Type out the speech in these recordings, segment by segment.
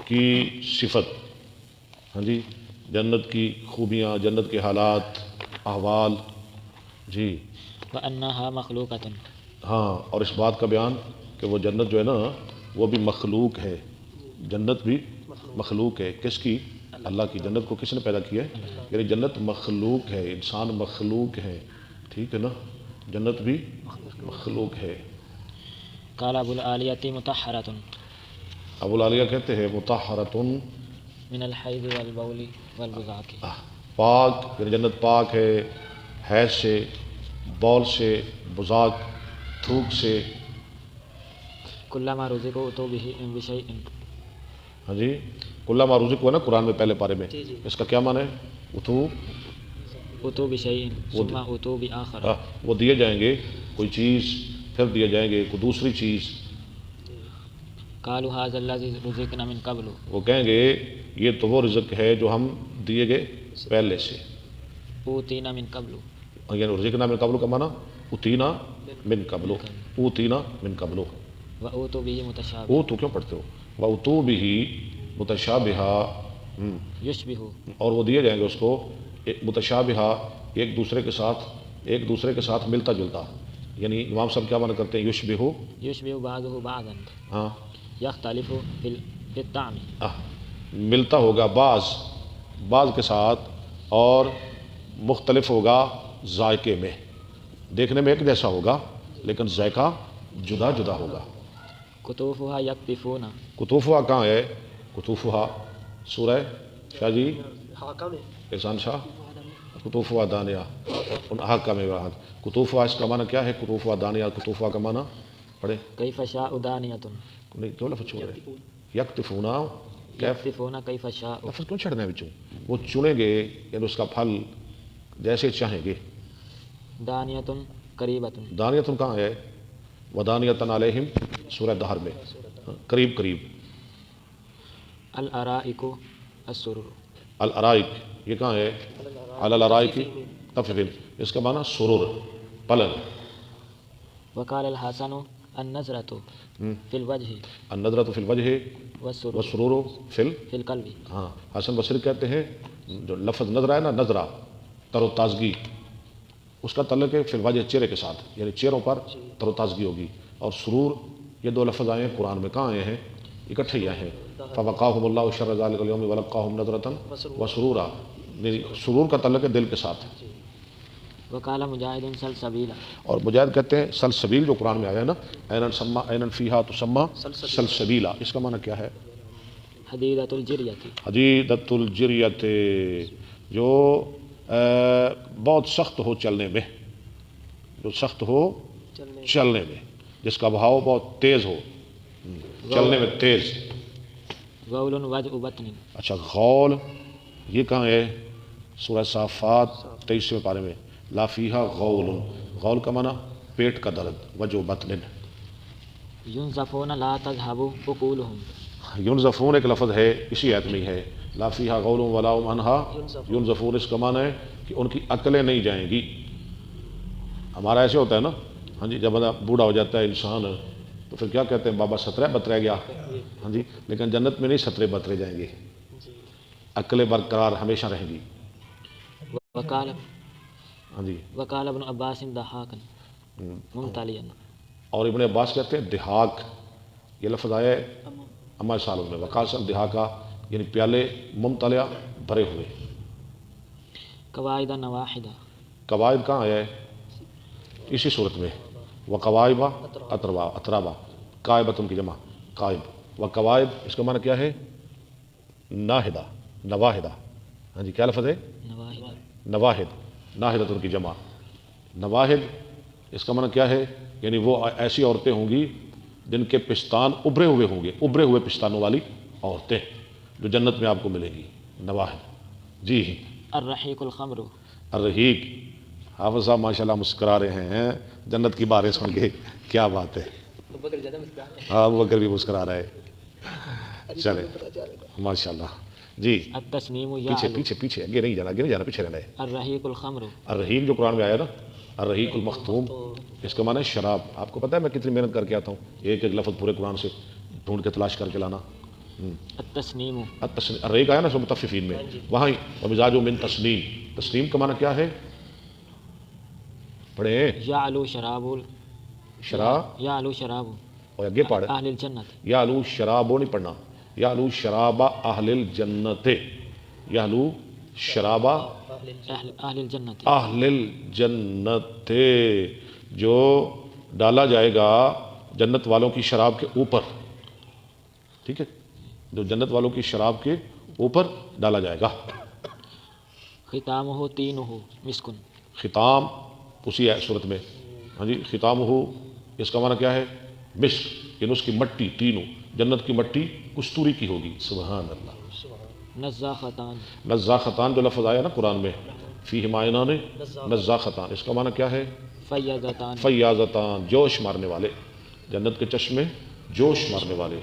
کی صفت، ہاں جی، جنت کی خوبیاں، جنت کے حالات، احوال، جی وَأَنَّهَا مَخْلُوقَةٌ، ہاں، اور اس بات کا بیان کہ وہ جنت جو ہے نا وہ بھی مخلوق ہے، جنت بھی مخلوق ہے۔ کس کی؟ اللہ کی۔ جنت کو کس نے پیدا کیا ہے؟ یعنی جنت مخلوق ہے، انسان مخلوق ہے، ٹھیک ہے نا، جنت بھی مخلوق ہے۔ قال ابو العالیۃ مطہرۃ ابو العالیہ کہتے ہیں مطہرۃن من الحیض والبول والبزاق، پاک، یعنی جنت پاک ہے حیض سے، بول سے، بزاق، تھوک سے۔ کلما رزقوا اتوا بشیء، ہاں جی، کلما رزق ہوا نا قرآن میں پہلے پارے میں، اس کا کیا معنی ہے؟ اتوا بشیء ثم اتوا بآخر، وہ دیے جائیں گے کوئی چیز، پھر دیے جائیں گے کوئی دوسری چیز۔ قالوا هذا الذی رزقنا من قبل، وہ کہیں گے یہ تو وہ رزق ہے جو ہم دیے گئے پہلے سے، اوتینا من قبل، یعنی رزقنا من قبل کا معنی اتینا من قبل، اوتینا من قبل۔ واتوا به متشابہ، وہ تو کیوں پڑھتے ہو؟ وَأُتُوا بِهِ متشابہا، یشبہ، اور وہ دیے جائیں گے اس کو متشابہا، ایک دوسرے کے ساتھ ملتا جلتا، یعنی امام صاحب کیا معنی کرتے ہیں؟ یشبہ، یشبہ بعضہ بعضا، ہاں، یختلف فی الطعم، ملتا ہوگا بعض کے ساتھ اور مختلف ہوگا ذائقے میں، دیکھنے میں ایک جیسا ہوگا لیکن ذائقہ جدا جدا ہوگا۔ قطوفها یکتفون، قطوفہ کہاں ہے؟ قطوفہ سورہ شاہ جی احسان شاہ، قطوفہ دانیہ ان حق میں قطوفہ، اس کا معنی کیا ہے؟ قطوفہ دانیہ، قطوفہ کا معنی پڑھے، کیف شاء دانیۃ، نہیں کیوں لفظ چھوڑ رہے؟ یکتفونا، یکتفون کیف شاء، لفظ کیوں چھڑنا ہے بچوں؟ وہ چنیں گے یعنی اس کا پھل جیسے چاہیں گے۔ دانیۃ قریبۃ، دانیتن کہاں ہے؟ ودانیتن علیہم سورہ دہر میں، قریب قریب۔ الارائک السرر، الارائک یہ کہاں ہے؟ علی الارائک تفضل، اس کا معنی سرور، پلنگ۔ وقال الحسن النظرۃ فی الوجہ النظرۃ فی الوجہ والسرور والسرور فی فی القلب، ہاں، حسن بصری کہتے ہیں جو لفظ نظرہ ہے نا، نظرہ تر و تازگی، اس کا تعلق ہے فی الوجہ چہرے کے ساتھ، یعنی چہروں پر تر و تازگی ہوگی۔ اور سرور یہ دو لفظ آئے ہیں قرآن میں، کہاں آئے ہیں؟ اکٹھے ہی آئے ہیں۔ فوقاہم اللہ شر ذلک الیوم ولقاہم نظرۃ وسرورا، یعنی سرور کا تعلق ہے دل کے ساتھ۔ وقال مجاہد سلسبیلا، اور مجاہد کہتے ہیں سلسبیل جو قرآن میں آیا ہے نا، اینن فیہا تسمى سلسبیلا، اس کا معنی کیا ہے؟ حدیدۃ الجریۃ، حدیدۃ الجریۃ، جو بہت سخت ہو چلنے میں، جو سخت ہو چلنے میں، جس کا بہاؤ بہت تیز ہو، چلنے میں تیز۔ غول وجع بطن، اچھا، غول یہ کہاں ہے؟ سورہ صافات 23ویں پارے میں، لا فیہا غول، غول کا معنی پیٹ کا درد، وجع بطن۔ ینزفون لا تذهب عقولهم، ینزفون ایک لفظ ہے اسی آیت میں ہے، لا فیہا غول ولا هم عنہا ینزفون، اس کا معنی ہے کہ ان کی عقلیں نہیں جائیں گی۔ ہمارا ایسے ہوتا ہے نا، ہاں جی، جب بوڑھا ہو جاتا ہے انسان تو پھر کیا کہتے ہیں؟ بابا سترہ بترہ گیا، ہاں جی، لیکن جنت میں نہیں سترے بترے جائیں گے، عقلیں برقرار ہمیشہ رہیں گی۔ وقال ہاں جی، وقال ابن عباس ضحاکا ممتلئا، اور ابن عباس کہتے ہیں دہاک، یہ لفظ آیا ہے اما سالوں میں، وقاسم دہاکا یعنی پیالے ممتلئ بھرے ہوئے۔ قواعد نواحدہ، قواعد کہاں آیا ہے؟ اسی صورت میں، وقوائب اترابا، قائبۃ کی جمع قائب، وقوائب اس کا معنی کیا ہے؟ ناہدہ، نواہدہ، ہاں جی، کیا لفظ ہے؟ نواحدہ، نواہد، ناہدۃ کی جمع نواہد، اس کا معنی کیا ہے؟ یعنی وہ ایسی عورتیں ہوں گی جن کے پستان ابھرے ہوئے ہوں گے، ابھرے ہوئے پستانوں والی عورتیں جو جنت میں آپ کو ملیں گی، نواہد۔ جی، الرحیق الخمر، الرحیق، حافظ صاحب ماشاءاللہ مسکرا رہے ہیں جنت کی باریں سن کے، کیا بات ہے، ہاں ابو بکر بھی مسکرا رہا ہے، چلے ماشاءاللہ۔ جی، التسنیم پیچھے یعلو، پیچھے پیچھے، آگے نہیں جانا پیچھے رہنا ہے۔ الرحیق الخمر، الرحیق جو قرآن میں آیا نا، الرحیق المختوم، اس کا معنی ہے شراب۔ آپ کو پتہ ہے میں کتنی محنت کر کے آتا ہوں، ایک ایک لفظ پورے قرآن سے ڈھونڈ کے تلاش کر کے لانا، التسنیم رے کا ہے نا سب متففین میں، وہاں ومزاج من تسنیم، تسنیم کا معنی کیا ہے؟ پڑھے یعلو شراب شراب یعلو شراب اور اگے پڑھ اہل الجنت، یعلو شرابو نہیں پڑھنا، یعلو شراب اہل الجنت، یعلو شراب اہل الجنت، اہل الجنت، جو ڈالا جائے گا جنت والوں کی شراب کے اوپر، ٹھیک ہے، جو جنت والوں کی شراب کے اوپر ڈالا جائے گا۔ ختامہ تینہ مسکن، ختام اسی صورت میں، ہاں جی، ختام ہو اس کا معنی کیا ہے؟ مسک، یعنی اس کی مٹی، تینوں جنت کی مٹی کستوری کی ہوگی، سبحان اللہ۔ نزاختان، نزاختان جو لفظ آیا نا قرآن میں، فیہ معینان نزاختان، اس کا معنی کیا ہے؟ فیضتان، فیاضتان، جوش مارنے والے، جنت کے چشمے جوش مارنے والے۔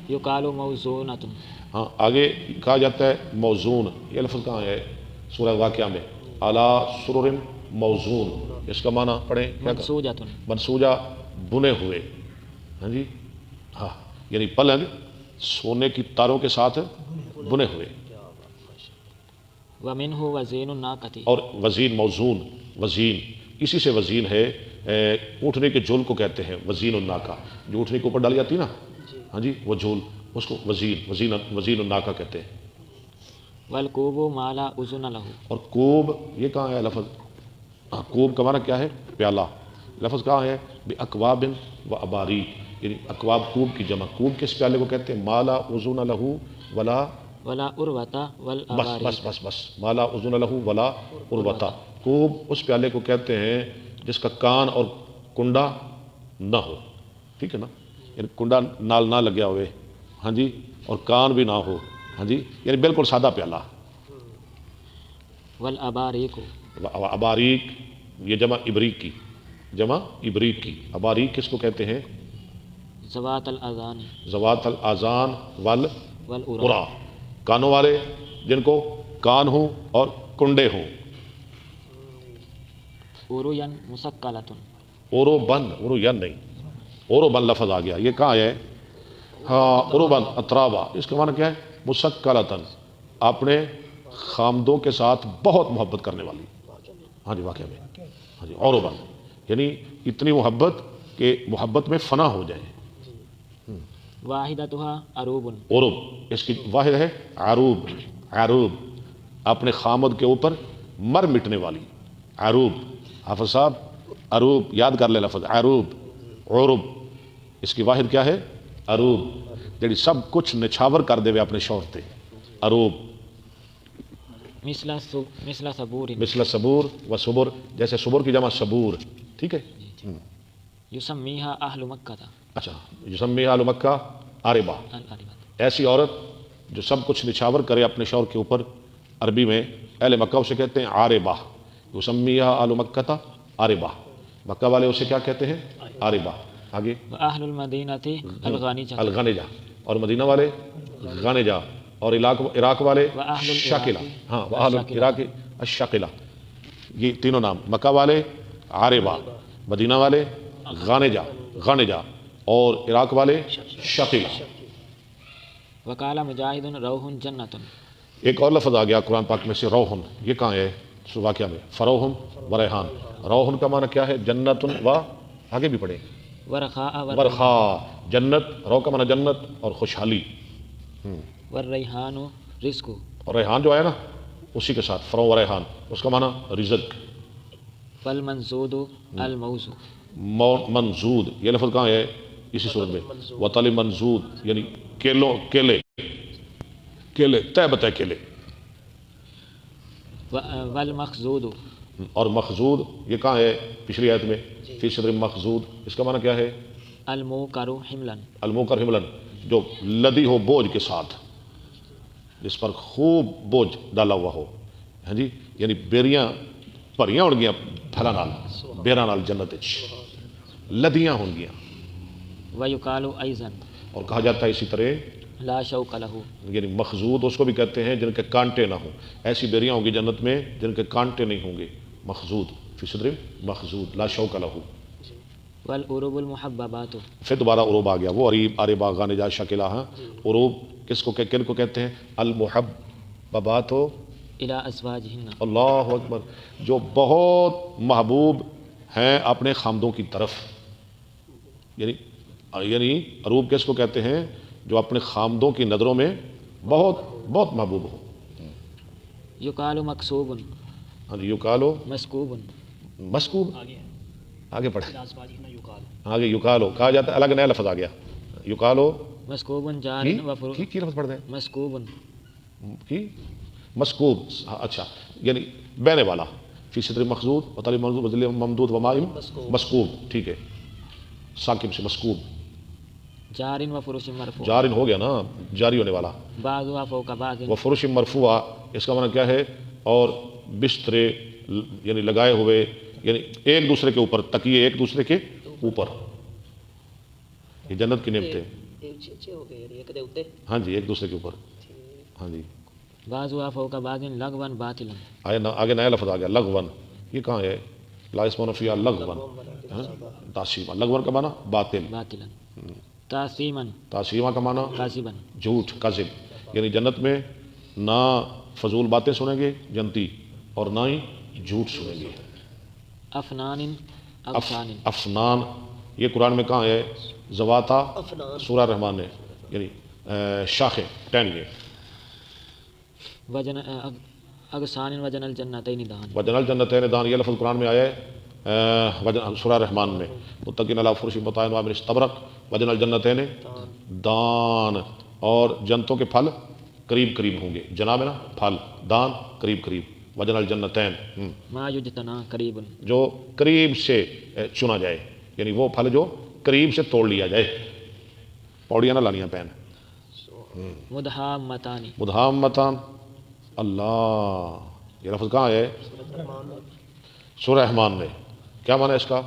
یقال موزونۃ، ہاں آگے کہا جاتا ہے موزون، یہ لفظ کہاں ہے؟ سورہ واقعہ میں، اعلیٰ سرر موزون، اس کا معنی پڑھیں کیا؟ منسوجۃ، منسوجہ بنے ہوئے، ہاں جی، ہاں یعنی پلنگ سونے کی تاروں کے ساتھ بنے ہوئے۔ ومنہ وزین الناقۃ، اور وزین موزون، وزین اسی سے وزین ہے، اونٹنے کے جھول کو کہتے ہیں وزین الناقہ، جو اونٹنے کے اوپر ڈالی جاتی ہے نا، ہاں جی، وہ جھول، اس کو وزین الناقہ کہتے ہیں۔ والکوب ما لا اذن لہ، اور کوب یہ کہاں ہے لفظ؟ کوب کا معنی کیا ہے؟ پیالہ، لفظ کہاں ہے؟ باکواب و اباریک، یعنی اکواب کوب کی جمع، کوب کس پیالے کو کہتے ہیں؟ ما لا اذن لہ ولا ولا عروۃ بس والاباریک، بس بس بس ما لا اذن لہ ولا عروۃ، کوب اس پیالے کو کہتے ہیں جس کا کان اور کنڈا نہ ہو، ٹھیک ہے نا، یعنی کنڈا نال نہ لگیا ہوئے، ہاں جی، اور کان بھی نہ ہو، ہاں جی، یعنی بالکل سادہ پیالہ۔ والاباریک، اباریک یہ جمع ابریک کی، جمع ابریک کی، اباریک کس کو کہتے ہیں؟ ذوات الاذان ذوات الاذان والعرا، والعرا، کانوں والے جن کو کان ہوں اور کنڈے ہوں۔ عروین مسکلۃ، اورو بند، اورو ین نہیں، اورو بند لفظ آ گیا، یہ کہاں ہے؟ ہاں اورو بند اترابا، اس کا معنی کیا ہے؟ مسکلتن، اپنے خامدوں کے ساتھ بہت محبت کرنے والی، ہاں جی، واقعہ میں، ہاں جی، اورو بند یعنی اتنی محبت کہ محبت میں فنا ہو جائے۔ واحدتها عروب، عروب اس کی واحد ہے عروب، عروب اپنے خامد کے اوپر مر مٹنے والی، عروب، حافظ صاحب عروب یاد کر لے لفظ عروب، عروب اس کی واحد کیا ہے؟ عروب، جڑی سب کچھ نچھاور کر دے وے اپنے شوہر تے، عروب۔ مثل صبور، مثل صبور و صبر، جیسے صبر کی جمع صبور، ٹھیک ہے۔ یسمیہا اہل مکہ، اچھا، یسمی اہل مکہ عاربہ، ایسی عورت جو سب کچھ نچھاور کرے اپنے شوہر کے اوپر، عربی میں اہل مکہ اسے کہتے ہیں عاربہ، یسمیہا اہل مکہ عاربہ، مکہ والے اسے کیا کہتے ہیں؟ عاربہ۔ آگے واہل المدینہ الغانجہ، الغنجہ، اور مدینہ والے غانجہ، اور عراق والے وأہل العراق، شاکلہ، ہاں واہل العراق الشاکلہ، یہ تینوں نام، مکہ والے عاربہ، مدینہ والے غانجہ، اور عراق والے شاکلہ۔ وقال مجاہد روح جنت، ایک اور لفظ آ گیا قرآن پاک میں سے روحن، یہ کہاں ہے؟ واقعہ میں، فروحن و ریحان، روحن کا معنی کیا ہے؟ جنت و، آگے بھی پڑھیں، ورخاء ورخا، جنت، رو کا معنی جنت اور خوشحالی، والریحان رزق، اور ریحان جو ہے نا اسی کے ساتھ فرو و ریحان، اس کا معنی رزق۔ والمنزود الموز، منزود یہ لفظ کہاں ہے؟ اسی صورت میں، وطل منزود یعنی کیلے طے بتائے کیلے، والمخزود، اور مخزود یہ کہاں ہے؟ پچھلی آیت میں، فی صدر مخزود، اس کا معنی کیا ہے؟ الموکر حملا، الموکر حملن، جو لدی ہو بوجھ کے ساتھ، جس پر خوب بوجھ ڈالا ہوا ہو، ہاں جی، یعنی بیریاں بھریاں ہون گیاں پھلاں نال، بیراں نال جنت وچ لدیاں ہون گیاں۔ ویقال ایضا، اور کہا جاتا ہے اسی طرح لا شوک لہ، یعنی مخزود اس کو بھی کہتے ہیں جن کے کانٹے نہ ہوں، ایسی بیریاں ہوں گی جنت میں جن کے کانٹے نہیں ہوں گے، مخزود، فی صدر مخزود، لا شوک لہ۔ والعروب المحببات پھر دوبارہ عروب آ گیا، وہ عریب عربا غانجا شکلا ہیں. عروب کس کو کن کو کہتے ہیں؟ المحببات ہو، الى ازواجہن، اللہ اکبر، جو بہت محبوب ہیں اپنے خامدوں کی طرف. یعنی عروب کس کو کہتے ہیں؟ جو اپنے خامدوں کی نظروں میں بہت بہت محبوب ہو. یقال مکسوب، ہاں جی، یقالو مسکوب، مسکوب، آگے پڑھیں، آگے یقالو کہا جاتا ہے، الگ نیا لفظ آ گیا. یقالو مسکوب جار و فروش، کی لفظ پڑھ دیں مسکوب، کی مسکوب، اچھا، یعنی بہنے والا، فی صدر مخضود و طالب منظور وذل ممدود و مائم مسکوب، ٹھیک ہے، ساکن سے مسکوب. جار و فروش مرفوع، جارن ہو گیا نا، جاری ہونے والا. بعضها فوق بعض، وہ فروش مرفوعہ، اس کا معنی کیا ہے؟ اور بسترے یعنی لگائے ہوئے، یعنی ایک دوسرے کے اوپر، تکیے ایک دوسرے کے اوپر. یہ جنت کی نعمتیں، ہاں جی، ایک دوسرے کے اوپر. ہاں جی، بعضها فوق بعض لغوا باطلا، آگے نیا لفظ آ گیا، لغون. یہ کہاں ہے؟ لا یسمعون فیہا لغون، تعصیما، لغون کا معنی باطل، باطلا، تعصیما، تعصیما کا معنی کاذبا، جھوٹ، کذب. یعنی جنت میں نہ فضول باتیں سنیں گے جنتی، اور نہ ہی جھوٹ سنیں گے. افنان، اغصان، افنان، یہ قرآن میں کہاں ہے؟ زواتا سورہ رحمان نے، یعنی شاخیں، ٹہنیاں. وجن اغصان وجن الجنتین دان، وجن الجنتین دان، یہ لفظ قرآن میں آیا ہے سورہ رحمان میں. متقین علی فرش مطہرہ ومن استبرق وجن الجنتین دان، اور جنتوں کے پھل قریب قریب ہوں گے. جناب ہے نا پھل، دان قریب قریب، وجن الجنتین ما یجتنا قریب، جو قریب سے چنا جائے، یعنی وہ پھل جو قریب سے توڑ لیا جائے. پوڑیاں نہ لانیاں پہن. مدہامتان، مدہامتان، اللہ، یہ لفظ کہاں ہے؟ سورہ رحمان میں. کیا معنی ہے اس کا؟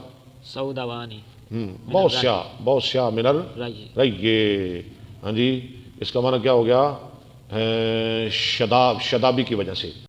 سوداوانی، بہت سیاہ من رئی، الرئی. ہاں جی، اس کا معنی کیا ہو گیا؟ شدابی کی وجہ سے.